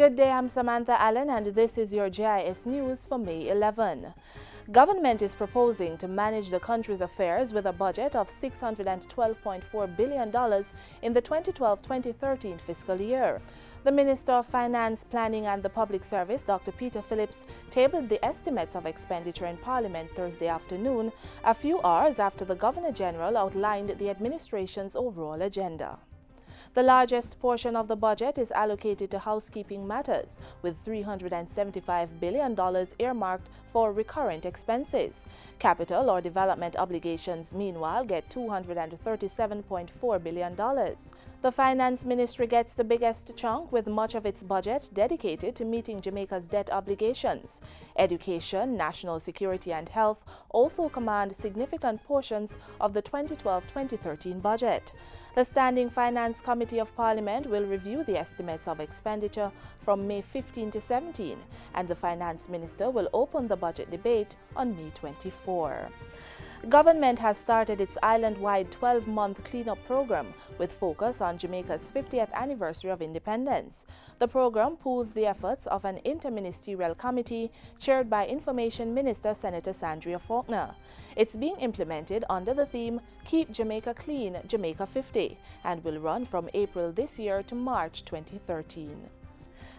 Good day, I'm Samantha Allen and this is your JIS News for May 11. Government is proposing to manage the country's affairs with a budget of $612.4 billion in the 2012-2013 fiscal year. The Minister of Finance, Planning and the Public Service, Dr. Peter Phillips, tabled the estimates of expenditure in Parliament Thursday afternoon, a few hours after the Governor-General outlined the administration's overall agenda. The largest portion of the budget is allocated to housekeeping matters, with $375 billion earmarked for recurrent expenses. Capital or development obligations, meanwhile, get $237.4 billion. The Finance Ministry gets the biggest chunk, with much of its budget dedicated to meeting Jamaica's debt obligations. Education, national security and health also command significant portions of the 2012-2013 budget. The Standing Finance Committee of Parliament will review the estimates of expenditure from May 15 to 17, and the Finance Minister will open the budget debate on May 24. Government has started its island-wide 12-month cleanup program with focus on Jamaica's 50th anniversary of independence. The program pools the efforts of an interministerial committee chaired by Information Minister Senator Sandria Faulkner. It's being implemented under the theme Keep Jamaica Clean, Jamaica 50, and will run from April this year to March 2013.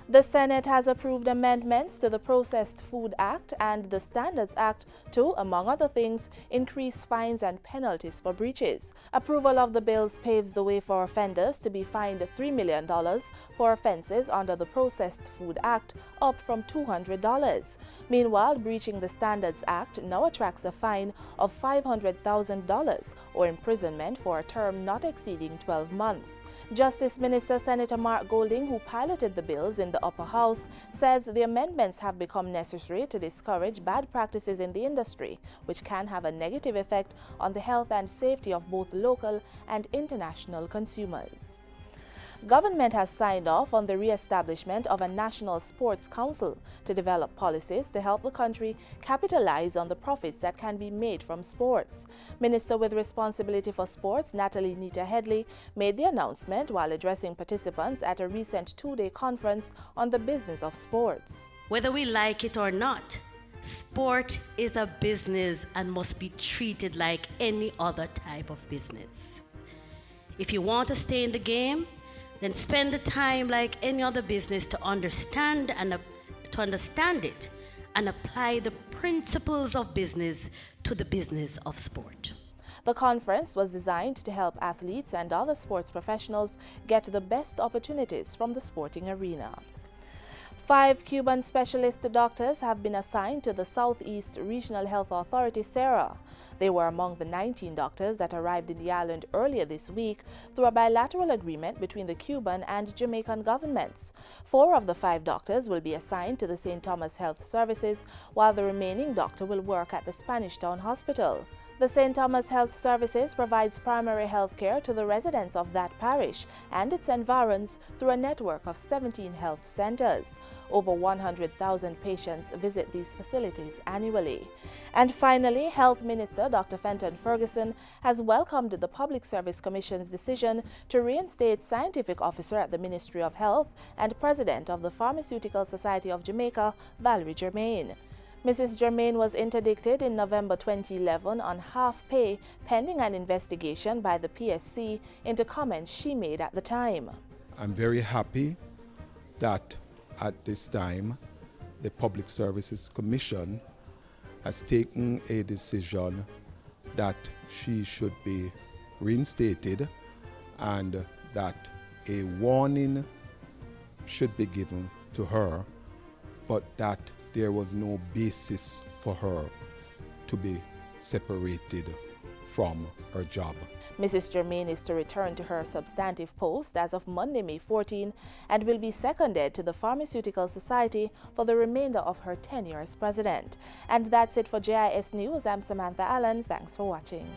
The Senate has approved amendments to the Processed Food Act and the Standards Act to, among other things, increase fines and penalties for breaches. Approval of the bills paves the way for offenders to be fined $3 million for offenses under the Processed Food Act, up from $200. Meanwhile, breaching the Standards Act now attracts a fine of $500,000 or imprisonment for a term not exceeding 12 months. Justice Minister Senator Mark Golding, who piloted the bills in the Upper House, says the amendments have become necessary to discourage bad practices in the industry, which can have a negative effect on the health and safety of both local and international consumers. Government has signed off on the re-establishment of a National Sports Council to develop policies to help the country capitalize on the profits that can be made from sports. Minister with responsibility for sports, Natalie Nita Headley, made the announcement while addressing participants at a recent two-day conference on the business of sports. Whether we like it or not, sport is a business and must be treated like any other type of business. If you want to stay in the game, then spend the time like any other business to understand it and apply the principles of business to the business of sport. The conference was designed to help athletes and other sports professionals get the best opportunities from the sporting arena. 5 Cuban specialist doctors have been assigned to the Southeast Regional Health Authority, SERA. They were among the 19 doctors that arrived in the island earlier this week through a bilateral agreement between the Cuban and Jamaican governments. 4 of the 5 doctors will be assigned to the St. Thomas Health Services, while the remaining doctor will work at the Spanish Town Hospital. The St. Thomas Health Services provides primary health care to the residents of that parish and its environs through a network of 17 health centers. Over 100,000 patients visit these facilities annually. And finally, Health Minister Dr. Fenton Ferguson has welcomed the Public Service Commission's decision to reinstate Scientific Officer at the Ministry of Health and President of the Pharmaceutical Society of Jamaica, Valerie Germain. Mrs. Germain was interdicted in November 2011 on half pay pending an investigation by the PSC into comments she made at the time. I'm very happy that at this time the Public Services Commission has taken a decision that she should be reinstated and that a warning should be given to her, but that there was no basis for her to be separated from her job. Mrs. Germain is to return to her substantive post as of Monday, May 14, and will be seconded to the Pharmaceutical Society for the remainder of her tenure as president. And that's it for JIS News. I'm Samantha Allen. Thanks for watching.